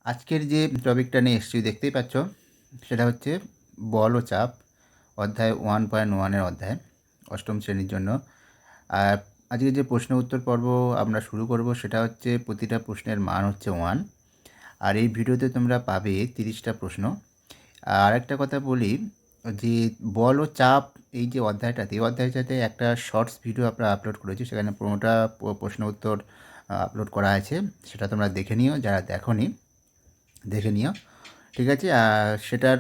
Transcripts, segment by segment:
আজকের যে টপিকটা নিয়ে এসেছি দেখতেই পাচ্ছ, সেটা হচ্ছে বল ও চাপ, অধ্যায় 1.1-এর অধ্যায়, অষ্টম শ্রেণীর জন্য। আর আজকে যে প্রশ্ন উত্তর পর্ব আমরা শুরু করব সেটা হচ্ছে প্রতিটা প্রশ্নের মান হচ্ছে 1। আর এই ভিডিওতে তোমরা পাবে 30টা প্রশ্ন। আর একটা কথা বলি যে বল ও চাপ, এই যে অধ্যায়টাতে, এই অধ্যায়টাতে একটা শর্টস ভিডিও আমরা আপলোড করেছি, সেখানে 15টা প্রশ্ন উত্তর আপলোড করা আছে। সেটা তোমরা দেখে নিও, যারা দেখোনি দেখে নিও, ঠিক আছে। আর সেটার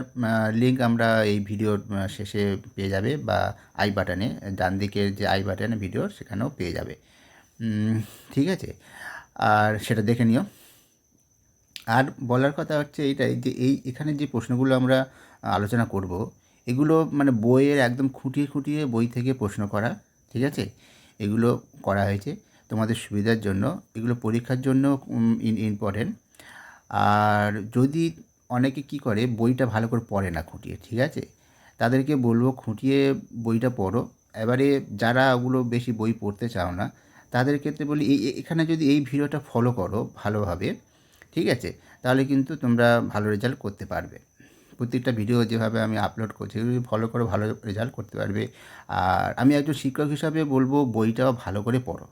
লিঙ্ক আমরা এই ভিডিওর শেষে পেয়ে যাবে, বা আই বাটনে, ডান দিকের যে আই বাটনে ভিডিওর, সেখানেও পেয়ে যাবে। ঠিক আছে, আর সেটা দেখে নিও। আর বলার কথা হচ্ছে এইটাই যে এখানে যে প্রশ্নগুলো আমরা আলোচনা করব, এগুলো মানে বইয়ের একদম খুঁটিয়ে খুঁটিয়ে বই থেকে প্রশ্ন করা, ঠিক আছে। এগুলো করা হয়েছে তোমাদের সুবিধার জন্য, এগুলো পরীক্ষার জন্য ইম্পর্টেন্ট। আর যদি অনেকে কি করে, বইটা ভালো করে পড়ে না খুঁটিয়ে, ঠিক আছে, তাদেরকে বলবো খুঁটিয়ে বইটা পড়ো। এবারে যারা ওগুলো বেশি বই পড়তে চাও না, তাদের ক্ষেত্রে বলি এখানে যদি এই ভিডিওটা ফলো করো ভালোভাবে, ঠিক আছে, তাহলে কিন্তু তোমরা ভালো রেজাল্ট করতে পারবে। প্রত্যেকটা ভিডিও যেভাবে আমি আপলোড করছি এগুলো যদি ফলো করে ভালো রেজাল্ট করতে পারবে। আর আমি একজন শিক্ষক হিসাবে বলবো বইটাও ভালো করে পড়ো।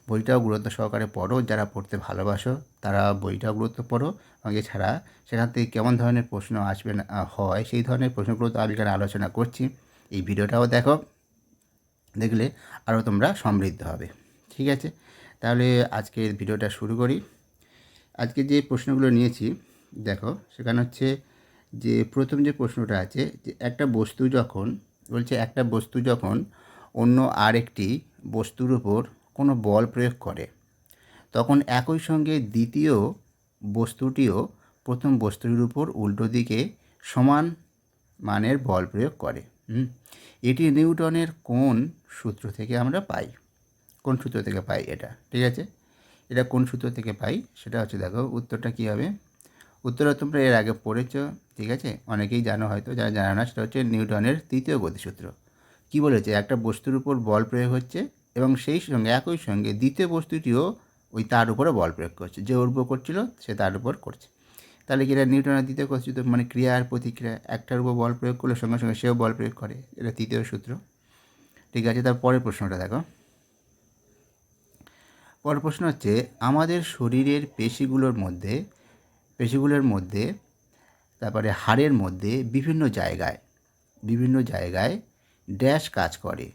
বইটাও গুরুত্ব সহকারে পড়ো, যারা পড়তে ভালোবাসো তারা বইটাও গুরুত্ব পড়ো। এবং এছাড়া সেখান থেকে কেমন ধরনের প্রশ্ন আসবে না হয়, সেই ধরনের প্রশ্নগুলো তো আমি এখানে আলোচনা করছি। এই ভিডিওটাও দেখো, দেখলে আরও তোমরা সমৃদ্ধ হবে, ঠিক আছে। তাহলে আজকের ভিডিওটা শুরু করি। আজকে যে প্রশ্নগুলো নিয়েছি দেখো, সেখানে হচ্ছে যে প্রথম যে প্রশ্নটা আছে, যে একটা বস্তু যখন, বলছে একটা বস্তু যখন অন্য আরেকটি বস্তুর উপর কোনো বল প্রয়োগ করে, তখন একই সঙ্গে দ্বিতীয় বস্তুটিও প্রথম বস্তুটির উপর উল্টো দিকে সমান মানের বল প্রয়োগ করে। এটি নিউটনের কোন সূত্র থেকে আমরা পাই? কোন সূত্র থেকে পাই এটা, ঠিক আছে। এটা কোন সূত্র থেকে পাই সেটা হচ্ছে, দেখো উত্তরটা কী হবে। উত্তরটা তোমরা এর আগে পড়েছো, ঠিক আছে, অনেকেই জানো, হয়তো যারা জানে না সেটা হচ্ছে নিউটনের তৃতীয় গতিসূত্র। কী বলেছে, একটা বস্তুর উপর বল প্রয়োগ হচ্ছে এবং সেই সঙ্গে একই সঙ্গে দ্বিতীয় বস্তুটিও ওই তার উপরে বল প্রয়োগ করছে, যে ওর উপর করছিল সে তার উপর করছে। তাহলে কি এটা নিউটনের দ্বিতীয় গতিসূত্র, মানে ক্রিয়া আর প্রতিক্রিয়া, একটার উপর বল প্রয়োগ করলে সঙ্গে সঙ্গে সেও বল প্রয়োগ করে, এটা তৃতীয় সূত্র, ঠিক আছে। তার পরের প্রশ্নটা দেখো। পরের প্রশ্ন হচ্ছে, আমাদের শরীরের পেশিগুলোর মধ্যে তারপরে হাড়ের মধ্যে বিভিন্ন জায়গায় ড্যাশ কাজ করে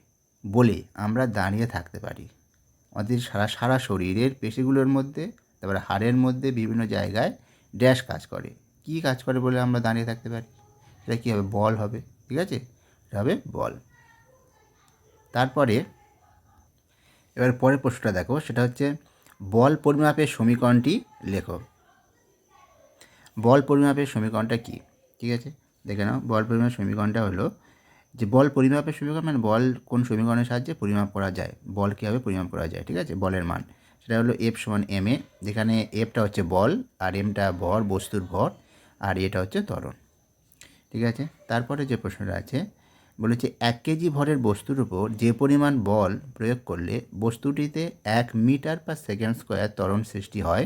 বলে আমরা দাঁড়িয়ে থাকতে পারি। আমাদের সারা শরীরের পেশিগুলোর মধ্যে, তারপরে হাড়ের মধ্যে বিভিন্ন জায়গায় ড্যাশ কাজ করে, কী কাজ করে বলে আমরা দাঁড়িয়ে থাকতে পারি? এটা কী হবে? বল হবে, ঠিক আছে, এটা হবে বল। তারপরে এবার পরের প্রশ্নটা দেখো, সেটা হচ্ছে বল পরিমাপের সমীকরণটি লেখো। বল পরিমাপের সমীকরণটা কী, ঠিক আছে, দেখে নাও। বল পরিমাপের সমীকরণটা হলো, যে বল পরিমাপের সমীকরণ মানে বল কোন সমীকরণের সাহায্যে পরিমাপ করা যায়, বল কীভাবে পরিমাপ করা যায়, ঠিক আছে, বলের মান, সেটা হলো F সমান ma, যেখানে Fটা হচ্ছে বল আর mটা ভর, বস্তুর ভর, আর এটা হচ্ছে ত্বরণ, ঠিক আছে। তারপরে যে প্রশ্নটা আছে, বলেছে 1 কেজি ভরের বস্তুর উপর যে পরিমাণ বল প্রয়োগ করলে বস্তুটিতে 1 মিটার পার সেকেন্ড স্কোয়ার ত্বরণ সৃষ্টি হয়,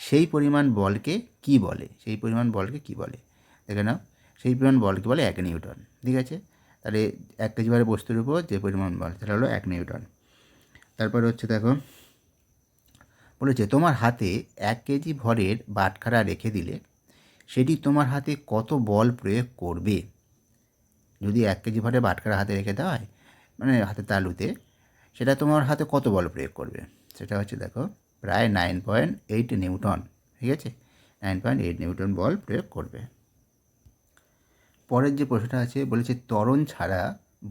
সেই পরিমাণ বলকে কি বলে? দেখে নাও, সেই পরিমাণ বলকে বলে 1 নিউটন, ঠিক আছে। তাহলে 1 কেজি ভরের বস্তুর উপর যে পরিমাণ বল, সেটা হলো 1 নিউটন। তারপরে হচ্ছে দেখো, বলেছে তোমার হাতে 1 কেজি ভরের বাটখারা রেখে দিলে সেটি তোমার হাতে কত বল প্রয়োগ করবে? যদি 1 কেজি ভরের বাটখারা হাতে রেখে দেওয়া হয়, মানে হাতে তালুতে, সেটা তোমার হাতে কত বল প্রয়োগ করবে? সেটা হচ্ছে দেখো, প্রায় 9.8 নিউটন, ঠিক আছে, 9.8 নিউটন বল প্রয়োগ করবে। পরের যে প্রশ্নটা আছে, বলেছে ত্বরণ ছাড়া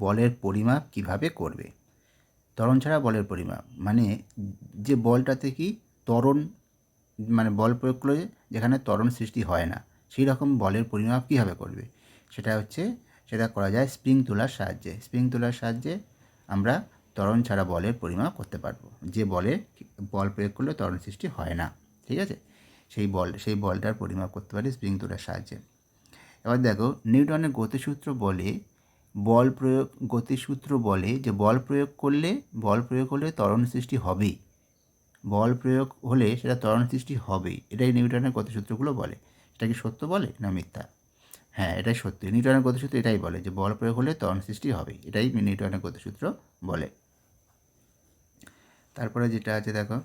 বলের পরিমাপ কিভাবে করবে? ত্বরণ ছাড়া বলের পরিমাপ মানে যে বলটাতে কি ত্বরণ, মানে বল প্রয়োগ করলে যেখানে ত্বরণ সৃষ্টি হয় না, সেই রকম বলের পরিমাপ কীভাবে করবে? সেটা করা যায় স্প্রিং তোলার সাহায্যে আমরা ত্বরণ ছাড়া বলের পরিমাপ করতে পারবো, যে বল প্রয়োগ করলে ত্বরণ সৃষ্টি হয় না, ঠিক আছে, সেই বলটার পরিমাপ করতে পারি স্প্রিং তোলার সাহায্যে। এবার দেখো, নিউটনের গতিসূত্র বলে যে বল প্রয়োগ করলে ত্বরণ সৃষ্টি হবেই, বল প্রয়োগ হলে সেটা ত্বরণ সৃষ্টি হবেই, এটাই নিউটনের গতিসূত্রগুলো বলে। এটা কি সত্য বলে না মিথ্যা? হ্যাঁ, এটাই সত্যি। নিউটনের গতিসূত্র এটাই বলে যে বল প্রয়োগ হলে ত্বরণ সৃষ্টি হবেই, এটাই নিউটনের গতিসূত্র বলে। তারপরে যেটা আছে দেখো,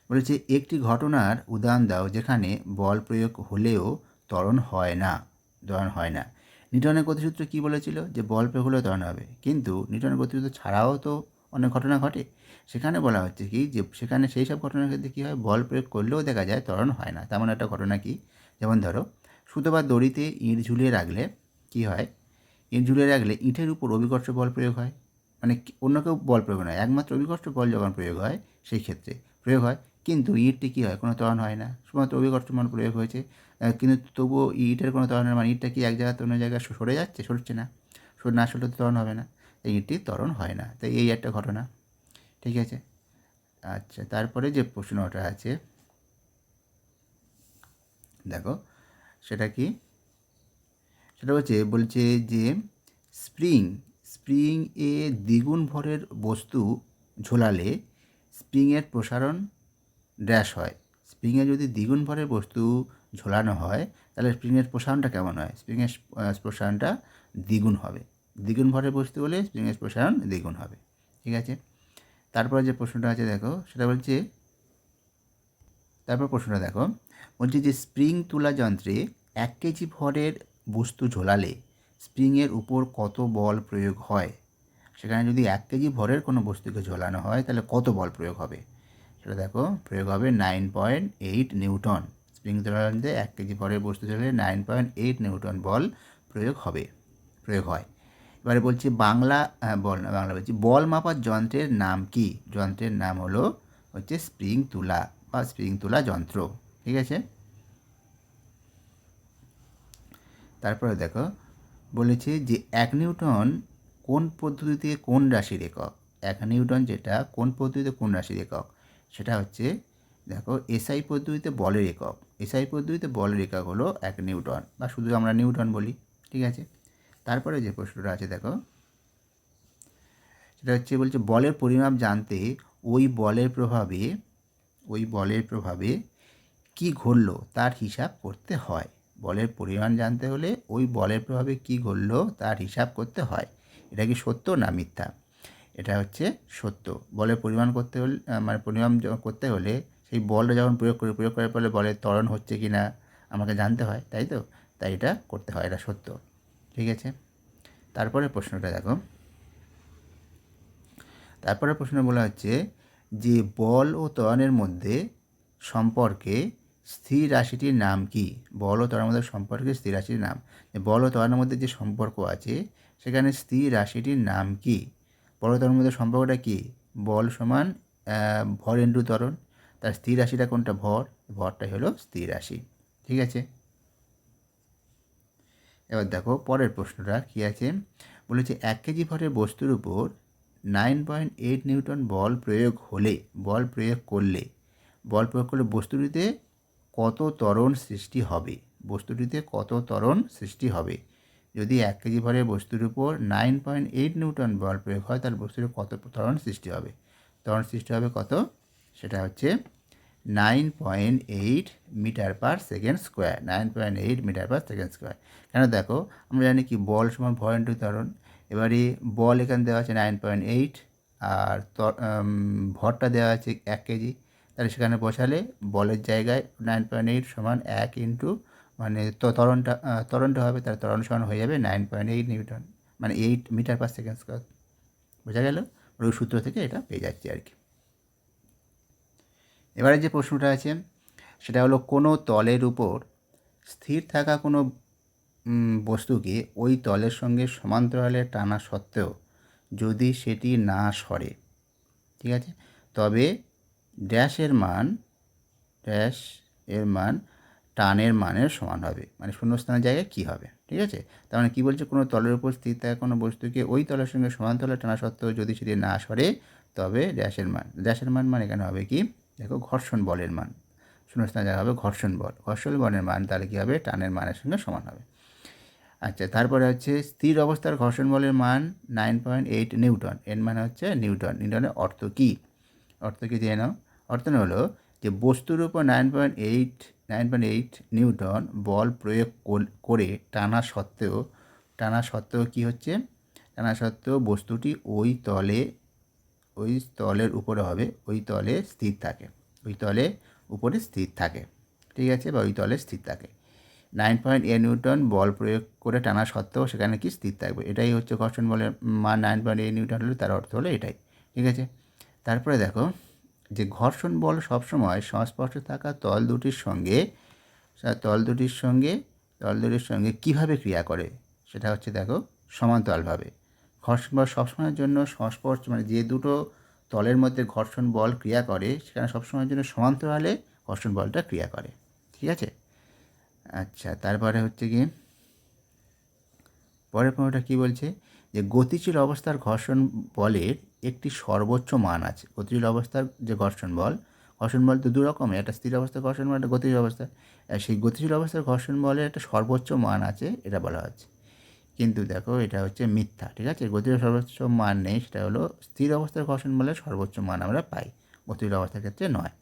বলেছে একটি ঘটনার উদাহরণ দাও যেখানে বল প্রয়োগ হলেও ত্বরণ হয় না। নিউটনের গতিসূত্র কী বলেছিল? যে বল প্রয়োগ হলেও ত্বরণ হবে, কিন্তু নিউটনের গতিসূত্র ছাড়াও তো অনেক ঘটনা ঘটে। সেখানে বলা হচ্ছে কি যে সেখানে সেই সব ঘটনার ক্ষেত্রে কী হয়, বল প্রয়োগ করলেও দেখা যায় ত্বরণ হয় না। তেমন একটা ঘটনা কি, যেমন ধরো সুতো বা দড়িতে ইঁট ঝুলিয়ে রাখলে কী হয়, ইঁট ঝুলিয়ে রাখলে ইঁটের উপর অভিকর্ষ বল প্রয়োগ হয়, মানে অন্য কেউ বল প্রয়োগ নয়, একমাত্র অভিকর্ষ বল যখন প্রয়োগ হয় সেই ক্ষেত্রে প্রয়োগ হয়। কিন্তু ইঁটটি কী হয়, কোনো ত্বরণ হয় না, শুধুমাত্র অভিকর্ষ বল প্রয়োগ হয়েছে, কিন্তু তবুও ইঁটের কোনো ত্বরণ হয় না। মানে ইঁটটা কি এক জায়গা থেকে অন্য জায়গায় সরে যাচ্ছে? সরছে না, না সরলে তো ত্বরণ হবে না, এই ইঁটটির ত্বরণ হয় না। তাই এই একটা ঘটনা, ঠিক আছে। আচ্ছা, তারপরে যে প্রশ্নটা আছে দেখো, সেটা কি, সেটা বলছে যে স্প্রিং এ দ্বিগুণ ভরের বস্তু ঝোলালে স্প্রিংয়ের প্রসারণ ড্যাশ হয়। স্প্রিংয়ে যদি দ্বিগুণ ভরের বস্তু ঝোলানো হয় তাহলে স্প্রিংয়ের প্রসারণটা কেমন হয়? স্প্রিংয়ের প্রসারণটা দ্বিগুণ হবে। দ্বিগুণ ভরের বস্তু হলে স্প্রিংয়ের প্রসারণ দ্বিগুণ হবে, ঠিক আছে। তারপরে যে প্রশ্নটা আছে দেখো, সেটা বলছে, বলছে যে স্প্রিং তুলা যন্ত্রে 1 কেজি ভরের বস্তু ঝোলালে স্প্রিংয়ের উপর কত বল প্রয়োগ হয়? সেখানে যদি 1 কেজি ভরের কোনো বস্তুকে ঝোলানো হয় তাহলে কত বল প্রয়োগ হবে? সেটা দেখো, প্রয়োগ হবে 9.8 নিউটন। স্প্রিং তুলা যন্ত্রে 1 কেজি ভরের বস্তু ঝোলালে 9.8 নিউটন বল প্রয়োগ হয়। এবারে বলছি বল মাপার যন্ত্রের নাম কি? যন্ত্রের নাম হচ্ছে স্প্রিং তুলা বা স্প্রিং তুলা যন্ত্র, ঠিক আছে। তারপরে দেখো, বলেছে যে 1 নিউটন কোন পদ্ধতিতে কোন রাশির একক? 1 নিউটন যেটা কোন পদ্ধতিতে কোন রাশির একক? সেটা হচ্ছে দেখো এসআই পদ্ধতিতে বলের একক। এসআই পদ্ধতিতে বলের একক হলো 1 নিউটন, বা শুধু আমরা নিউটন বলি, ঠিক আছে। তারপরে যে প্রশ্নটা আছে দেখো, সেটা বলছে বলের পরিমাপ জানতে ওই বলের প্রভাবে কী ঘটল তার হিসাব করতে হয়। বলের পরিমাণ জানতে হলে ওই বলের প্রভাবে কী ঘটল তার হিসাব করতে হয়। এটা কি সত্য না মিথ্যা? এটা হচ্ছে সত্য। বলের পরিমাণ করতে হলে পরিমাণ করতে হলে সেই বলটা যখন প্রয়োগ করার ফলে বলের ত্বরণ হচ্ছে কি না আমাকে জানতে হয়, তাই তো? তাই এটা করতে হয়, এটা সত্য, ঠিক আছে। তারপরে প্রশ্নটা দেখো, তারপরে প্রশ্ন বলা হচ্ছে যে বল ও ত্বরণের মধ্যে সম্পর্কে স্থির রাশিটির নাম কি? বল ও ত্বরণের মধ্যে সম্পর্কে স্থির রাশিটির নাম, বল ও ত্বরণের মধ্যে যে সম্পর্ক আছে সেখানে স্থির রাশিটির নাম কি? বল ও ত্বরণের মধ্যে সম্পর্কটা কি? বল সমান ভর ইন্টু ত্বরণ, তার স্থির রাশিটা কোনটা? ভরটাই হলো স্থির রাশি, ঠিক আছে। এবার দেখো পরের প্রশ্নটা কী আছে, বলেছে 1 কেজি ভরের বস্তুর উপর 9.8 নিউটন বল প্রয়োগ করলে বস্তুটিতে কত ত্বরণ সৃষ্টি হবে? যদি 1 কেজি ভরের বস্তুর উপর 9.8 নিউটন বল প্রয়োগ হয় তাহলে বস্তুটির কত ত্বরণ সৃষ্টি হবে? ত্বরণ সৃষ্টি হবে কত? সেটা হচ্ছে 9.8 metre per second square. 9.8 metre per second square. কেন দেখো, আমরা জানি কি বল সমান ভর ইন্টু ত্বরণ। এবারে বল এখানে দেওয়া আছে 9.8 আর ভরটা দেওয়া আছে 1 কেজি, তাহলে সেখানে বসালে বলের জায়গায় 9.8 সমান 1 ইন্টু ত্বরণটা হবে, তার ত্বরণ সমান হয়ে যাবে 9.8 নিউটন, মানে 8 মিটার পার সেকেন্ড স্কোয়ার। বোঝা গেল? ওই সূত্র থেকে এটা পেয়ে যাচ্ছি আর কি। এবারে যে প্রশ্নটা আছে সেটা হলো কোনো তলের উপর স্থির থাকা কোনো বস্তুকে ওই তলের সঙ্গে সমান্তরালে টানা সত্ত্বেও যদি সেটি না সরে, ঠিক আছে, তবে ড্যাশ এর মান টানের মানের সমান হবে। মানে শূন্যস্থানের জায়গায় কী হবে, ঠিক আছে। তার মানে কী বলছে, কোনো তলের উপর স্থির থাকা কোনো বস্তুকে ওই তলের সঙ্গে সমান্তরালে টানা সত্ত্বেও যদি সেটি না সরে তবে ড্যাশের মান মানে এখানে হবে কি, দেখো ঘর্ষণ বলের মান, শূন্যস্থানের জায়গা হবে ঘর্ষণ বলের মান, তাহলে কী হবে, টানের মানের সঙ্গে সমান হবে। আচ্ছা, তারপরে হচ্ছে স্থির অবস্থার ঘর্ষণ বলের মান 9.8 নিউটন, এর মানে হচ্ছে নিউটনের অর্থ কী জেনে নাও। অর্থাৎ হলো যে বস্তুর উপর 9.8 নিউটন বল প্রয়োগ করে টানা সত্ত্বেও কী হচ্ছে, টানা সত্ত্বেও বস্তুটি ওই তলের উপরে হবে, ওই তলে স্থির থাকে, ওই তলে উপরে স্থির থাকে, ঠিক আছে, বা ওই তলে স্থির থাকে। 9.8 নিউটন বল প্রয়োগ করে টানা সত্ত্বেও সেখানে কি স্থির থাকবে, এটাই হচ্ছে ঘর্ষণ বলের মান। 9.8 নিউটন হলে তার অর্থ হলো এটাই, ঠিক আছে। তারপরে দেখো যে ঘর্ষণ বল সবসময় সংস্পর্শে থাকা তল দুটির সঙ্গে কীভাবে ক্রিয়া করে, সেটা হচ্ছে দেখো সমান্তরালভাবে। ঘর্ষণ বল সবসময়ের জন্য সংস্পর্শ মানে যে দুটো তলের মধ্যে ঘর্ষণ বল ক্রিয়া করে সেখানে সবসময়ের জন্য সমান্তরালে ঘর্ষণ বলটা ক্রিয়া করে, ঠিক আছে। আচ্ছা, তারপরে হচ্ছে কি পরের পয়েন্টটা কী বলছে, যে গতিশীল অবস্থার ঘর্ষণ বলের একটি সর্বোচ্চ মান আছে। গতিশীল অবস্থার যে ঘর্ষণ বল তো দু রকমের, একটা স্থির অবস্থার ঘর্ষণ বল, একটা গতিশীল অবস্থা। সেই গতিশীল অবস্থার ঘর্ষণ বলের একটা সর্বোচ্চ মান আছে এটা বলা হচ্ছে, কিন্তু দেখো এটা হচ্ছে মিথ্যা, ঠিক আছে। গতিশীল সর্বোচ্চ মান নেই, সেটা হলো স্থির অবস্থার ঘর্ষণ বলের সর্বোচ্চ মান আমরা পাই, গতিশীল অবস্থার ক্ষেত্রে নয়।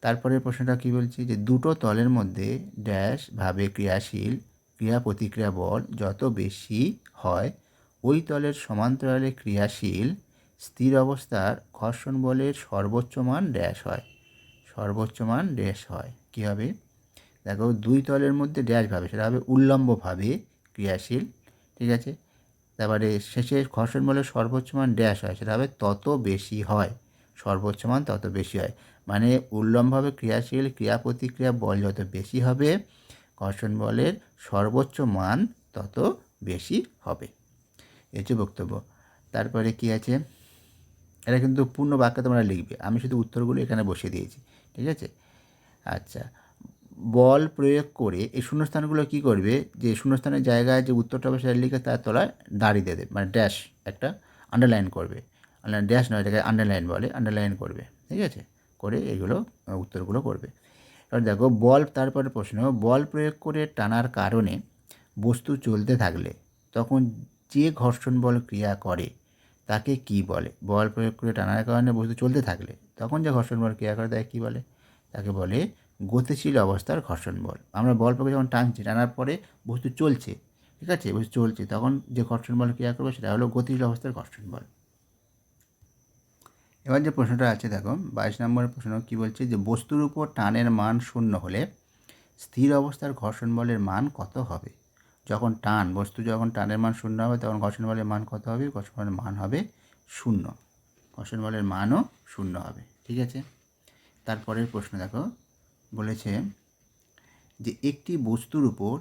তারপরের প্রশ্নটা কী বলছি, যে দুটো তলের মধ্যে ড্যাশ ভাবে ক্রিয়াশীল ক্রিয়া প্রতিক্রিয়া বল যত বেশি হয় ওই তলের সমান্তরালে ক্রিয়াশীল স্থির অবস্থার ঘর্ষণ বলের সর্বোচ্চ মান ড্যাশ হয়, সর্বোচ্চ মান ড্যাশ হয়। কী হবে দেখো, দুই তলের মধ্যে ড্যাশ ভাবে, সেটা হবে উল্লম্বভাবে ক্রিয়াশীল, ঠিক আছে। তারপরে শেষে ঘর্ষণ বলের সর্বোচ্চ মান ড্যাশ হয়, সেটা হবে তত বেশি হয়, সর্বোচ্চ মান তত বেশি হয়। মানে উল্লম্বভাবে ক্রিয়াশীল ক্রিয়া প্রতিক্রিয়া বল যত বেশি হবে ঘর্ষণ বলের সর্বোচ্চ মান তত বেশি হবে, এই হচ্ছে বক্তব্য। তারপরে কি আছে, এটা কিন্তু পূর্ণ বাক্যে তোমরা লিখবে, আমি শুধু উত্তরগুলো এখানে বসিয়ে দিয়েছি, ঠিক আছে। আচ্ছা, বল প্রয়োগ করে এই শূন্যস্থানগুলো কী করবে, যে শূন্যস্থানের জায়গায় যে উত্তরটা হবে সেটা লিখে তার তলায় দাঁড়িয়ে দেবে, মানে ড্যাশ একটা আন্ডারলাইন করবে, ড্যাশ নয়, এটাকে আন্ডারলাইন বলে, আন্ডারলাইন করবে, ঠিক আছে, করে এগুলো উত্তরগুলো করবে। এবার দেখো তারপরে প্রশ্ন, বল প্রয়োগ করে টানার কারণে বস্তু চলতে থাকলে তখন যে ঘর্ষণ বল ক্রিয়া করে তাকে কি বলে। বল প্রয়োগ করে টানার কারণে বস্তু চলতে থাকলে তখন যে ঘর্ষণ বল ক্রিয়া করে তাকে কী বলে, তাকে বলে গতিশীল অবস্থার ঘর্ষণ বল। আমরা বল প্রয়োগে যখন টানার পরে বস্তু চলছে, ঠিক আছে, বস্তু চলছে, তখন যে ঘর্ষণ বল ক্রিয়া করবে সেটা হলো গতিশীল অবস্থার ঘর্ষণ বল। এবার যে প্রশ্নটা আছে দেখো 22 নম্বরের প্রশ্ন কী বলছে, যে বস্তুর উপর টানের মান 0 হলে স্থির অবস্থার ঘর্ষণ বলের মান কত হবে। বস্তু যখন টানের মান 0 হবে তখন ঘর্ষণ বলের মান কত হবে, ঘর্ষণ বলের মান হবে 0, ঘর্ষণ বলের মানও 0 হবে, ঠিক আছে। তারপরের প্রশ্ন দেখো বলেছে যে একটি বস্তুর উপর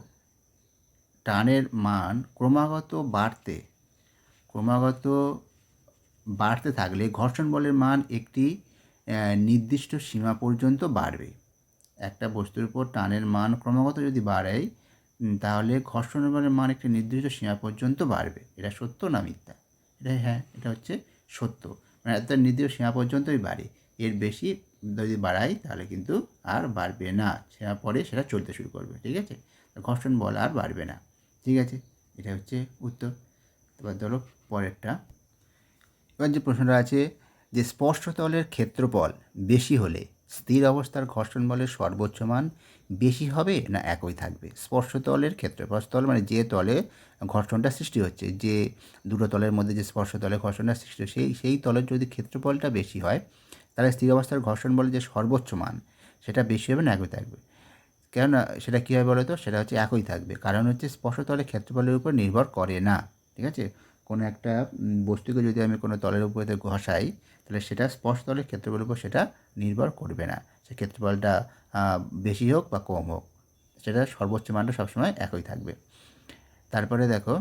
টানের মান ক্রমাগত বাড়তে থাকলে ঘর্ষণ বলের মান একটি নির্দিষ্ট সীমা পর্যন্ত বাড়বে। একটা বস্তুর উপর টানের মান ক্রমাগত যদি বাড়ায় তাহলে ঘর্ষণ বলের মান একটি নির্দিষ্ট সীমা পর্যন্ত বাড়বে। এটা সত্য না মিথ্যা, এটা হচ্ছে সত্য, মানে একটা নির্দিষ্ট সীমা পর্যন্তই বাড়ে, এর বেশি যদি বাড়াই তাহলে কিন্তু আর বাড়বে না, সীমা পরে সেটা চলতে শুরু করবে, ঠিক আছে, ঘর্ষণ বল আর বাড়বে না, ঠিক আছে, এটা হচ্ছে উত্তর। এবার ধরো পরেরটা, এবার যে প্রশ্নটা আছে, যে স্পর্শতলের ক্ষেত্রফল বেশি হলে স্থির অবস্থার ঘর্ষণ বলের সর্বোচ্চ মান বেশি হবে না একই থাকবে। স্পর্শতলের ক্ষেত্রফল মানে যে তলে ঘর্ষণটা সৃষ্টি হচ্ছে, যে দুটো তলের মধ্যে যে স্পর্শতলে ঘর্ষণটা সৃষ্টি হচ্ছে সেই তলের যদি ক্ষেত্রফলটা বেশি হয় তাহলে স্থির অবস্থার ঘর্ষণ বলের যে সর্বোচ্চ মান সেটা বেশি হবে না একই থাকবে। কেননা সেটা কী হবে বলো তো, সেটা হচ্ছে একই থাকবে, কারণ হচ্ছে স্পর্শতলের ক্ষেত্রফলের উপর নির্ভর করে না, ঠিক আছে। কোনো একটা বস্তুকে যদি আমি কোনো তলের উপরে ঘষাই তাহলে সেটা স্পর্শতলের ক্ষেত্রফলের উপর সেটা নির্ভর করবে না, সে ক্ষেত্রফলটা বেশি হোক বা কম হোক, সেটা সর্বোচ্চ মানটা সবসময় একই থাকবে। তারপরে দেখো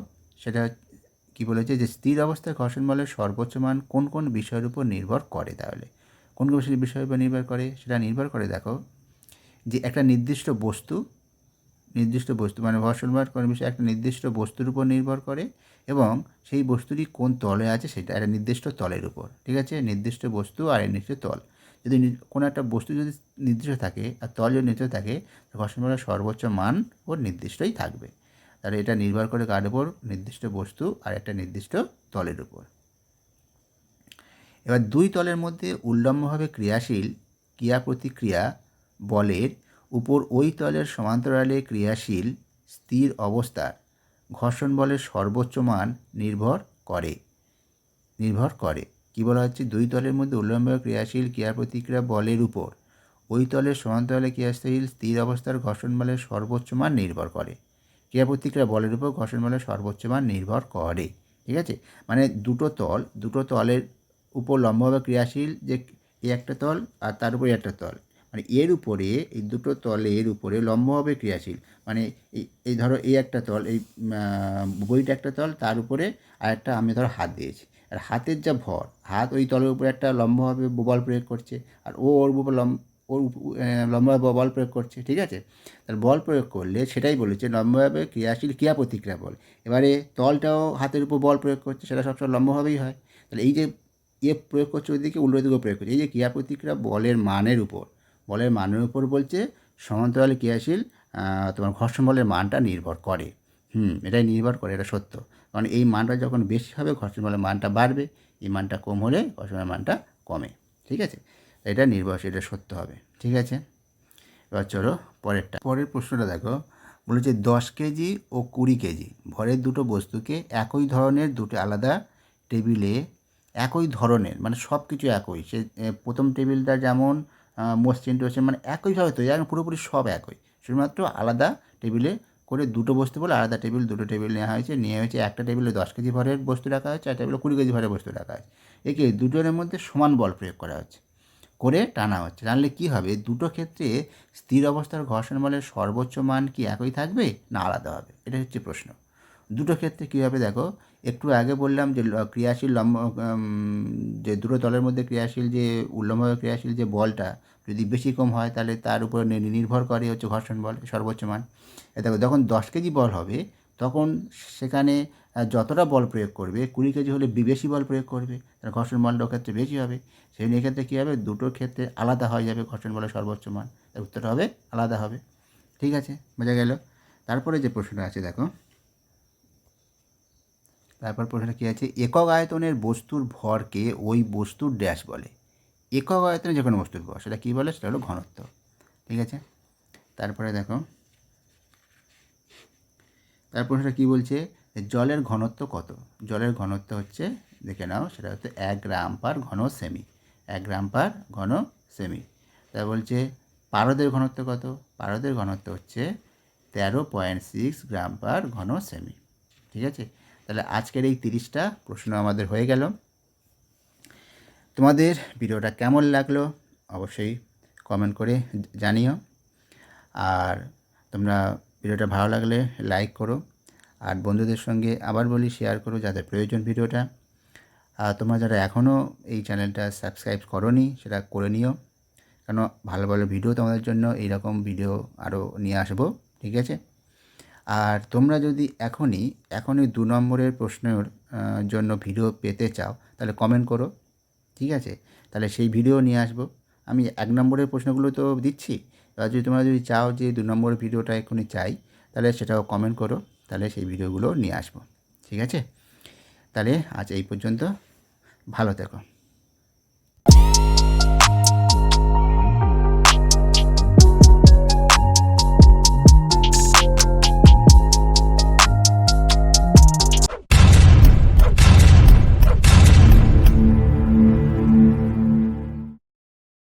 সেটা কী বলেছে, যে স্থির অবস্থায় ঘর্ষণ বলের সর্বোচ্চ মান কোন কোন বিষয়ের উপর নির্ভর করে, তাহলে কোন কোন বিষয়ের উপর নির্ভর করে, সেটা নির্ভর করে দেখো যে একটা নির্দিষ্ট বস্তু মানে ঘর্ষণ বল কোন বিষয়ে একটা নির্দিষ্ট বস্তুর উপর নির্ভর করে এবং সেই বস্তুটি কোন তলে আছে সেটা একটা নির্দিষ্ট তলের উপর, ঠিক আছে, নির্দিষ্ট বস্তু আর নির্দিষ্ট তল। যদি কোনো একটা বস্তু যদি নির্দিষ্ট থাকে আর তল যদি নির্দিষ্ট থাকে ঘর্ষণ বলের সর্বোচ্চ মান ওর নির্দিষ্টই থাকবে, তাহলে এটা নির্ভর করে কার উপর, নির্দিষ্ট বস্তু আর একটা নির্দিষ্ট তলের উপর। এবার দুই তলের মধ্যে উল্লম্বভাবে ক্রিয়াশীল ক্রিয়া প্রতিক্রিয়া বলের উপর ওই তলের সমান্তরালে ক্রিয়াশীল স্থির অবস্থার ঘর্ষণ বলের সর্বোচ্চ মান নির্ভর করে কী বলা হচ্ছে, দুই তলের মধ্যে উল্লম্ব ক্রিয়াশীল ক্রিয়া প্রতিক্রিয়া বলের উপর ওই তলের সমান্তরালে ক্রিয়াশীল স্থির অবস্থার ঘর্ষণ বলের সর্বোচ্চ মান নির্ভর করে। ক্রিয়া প্রতিক্রিয়া বলের উপর ঘর্ষণ বলের সর্বোচ্চ মান নির্ভর করে। ঠিক আছে, মানে দুটো তলের উপর লম্বভাবে ক্রিয়াশীল যে এই একটা তল আর তার উপরে একটা তল, মানে এর উপরে এই দুটো তলের উপরে লম্বভাবে ক্রিয়াশীল, মানে এই ধরো এই একটা তল, এই বইটা একটা তল, তার উপরে আর একটা আমি ধরো হাত দিয়েছি, আর হাতের যা ভর, হাত ওই তলের উপরে একটা লম্বভাবে বল প্রয়োগ করছে, আর ওর উপর লম্বভাবে বল প্রয়োগ করছে। ঠিক আছে, তার বল প্রয়োগ করলে সেটাই বলেছে লম্বভাবে ক্রিয়াশীল ক্রিয়া প্রতিক্রিয়া বল। এবারে তলটাও হাতের উপর বল প্রয়োগ করছে, সেটা সবসময় লম্বভাবেই হয়। তাহলে এই যে প্রয়োগ করছে ওইদিকে, উল্টো দিকে প্রয়োগ করছে, এই যে ক্রিয়া প্রতিক্রিয়া বলের মানের উপর বলছে সমান্তরালে ক্রিয়াশীল তোমার ঘর্ষণ বলের মানটা নির্ভর করে। এটাই নির্ভর করে, এটা সত্য। কারণ এই মানটা যখন বেশি হবে ঘর্ষণ বলের মানটা বাড়বে, এই মানটা কম হলে ঘর্ষণ বলের মানটা কমে। ঠিক আছে, এটা নির্ভরশীল, এটা সত্য হবে। ঠিক আছে, এবার চলো পরের প্রশ্নটা দেখো। বলেছে 10 কেজি ও 20 কেজি ভরের দুটো বস্তুকে একই ধরনের দুটো আলাদা টেবিলে, একই ধরনের মানে সব কিছু একই, সে প্রথম টেবিলটা যেমন মসৃণ টসৃণ মানে একইভাবে তৈরি, এবং পুরোপুরি সব একই, শুধুমাত্র আলাদা টেবিলে করে দুটো বস্তু বলে আলাদা দুটো টেবিল নেওয়া হয়েছে। একটা টেবিলে 10 কেজি ভরের বস্তু রাখা হয়েছে, আর টেবিলে 20 কেজি ভরের বস্তু রাখা হয়েছে। একে দুজনের মধ্যে সমান বল প্রয়োগ করা হচ্ছে, করে টানা হচ্ছে। টানলে কী হবে, দুটো ক্ষেত্রে স্থির অবস্থার ঘর্ষণ বলের সর্বোচ্চ মান কি একই থাকবে না আলাদা হবে, এটা হচ্ছে প্রশ্ন। দুটো ক্ষেত্রে কী হবে দেখো, একটু আগে বললাম যে ক্রিয়াশীল যে দুটো তলের মধ্যে ক্রিয়াশীল যে উল্লম্বভাবে ক্রিয়াশীল যে বলটা যদি বেশি কম হয়, তাহলে তার উপর নির্ভর করে হচ্ছে ঘর্ষণ বল সর্বোচ্চ মান। দেখো, যখন 10 কেজি বল হবে তখন সেখানে যতটা বল প্রয়োগ করবে, 20 কেজি হলে বেশি বল প্রয়োগ করবে, তার ঘর্ষণ বলটা ক্ষেত্রে বেশি হবে। সেই ক্ষেত্রে কী হবে, দুটোর ক্ষেত্রে আলাদা হয়ে যাবে ঘর্ষণ বলের সর্বোচ্চ মান, তার উত্তরটা হবে আলাদা হবে। ঠিক আছে, বোঝা গেল। তারপরে যে প্রশ্নটা আছে দেখো, তারপর প্রশ্নটা কী আছে, একক আয়তনের বস্তুর ভরকে ওই বস্তুর ড্যাশ বলে। একক আয়তনে যে কোনো বস্তুর ভর, সেটা কী বলে, সেটা হলো ঘনত্ব। ঠিক আছে, তারপরে দেখো, তার প্রশ্নটা কী বলছে, জলের ঘনত্ব কত। জলের ঘনত্ব হচ্ছে, দেখে নাও, সেটা হচ্ছে 1 গ্রাম পার ঘন সেমি। 1 গ্রাম পার ঘন সেমি। তা বলছে পারদের ঘনত্ব কত। পারদের ঘনত্ব হচ্ছে 13.6 গ্রাম পার ঘন সেমি। ঠিক আছে, তাহলে আজকের এই 30টা প্রশ্ন আমাদের হয়ে গেল। তোমাদের ভিডিওটা কেমন লাগলো অবশ্যই কমেন্ট করে জানিও, আর তোমরা ভিডিওটা ভালো লাগলে লাইক করো, আর বন্ধুদের সঙ্গে আবার বলি শেয়ার করো যাদের প্রয়োজন ভিডিওটা। আর তোমরা যারা এখনও এই চ্যানেলটা সাবস্ক্রাইব করোনি সেটা করে নিও, কেন ভালো ভালো ভিডিও তোমাদের জন্য এইরকম ভিডিও আরও নিয়ে আসবো। ঠিক আছে, আর তোমরা যদি এখনই 2 নম্বরের প্রশ্নের জন্য ভিডিও পেতে চাও তাহলে কমেন্ট করো। ঠিক আছে, তাহলে সেই ভিডিও নিয়ে আসবো। আমি 1 নম্বরের প্রশ্নগুলো তো দিচ্ছি, এবার যদি তোমরা চাও যে 2 নম্বরের ভিডিওটা এখনই চাই, তাহলে সেটাও কমেন্ট করো, তাহলে সেই ভিডিওগুলো নিয়ে আসবো। ঠিক আছে, তাহলে আজ এই পর্যন্ত, ভালো থেকো।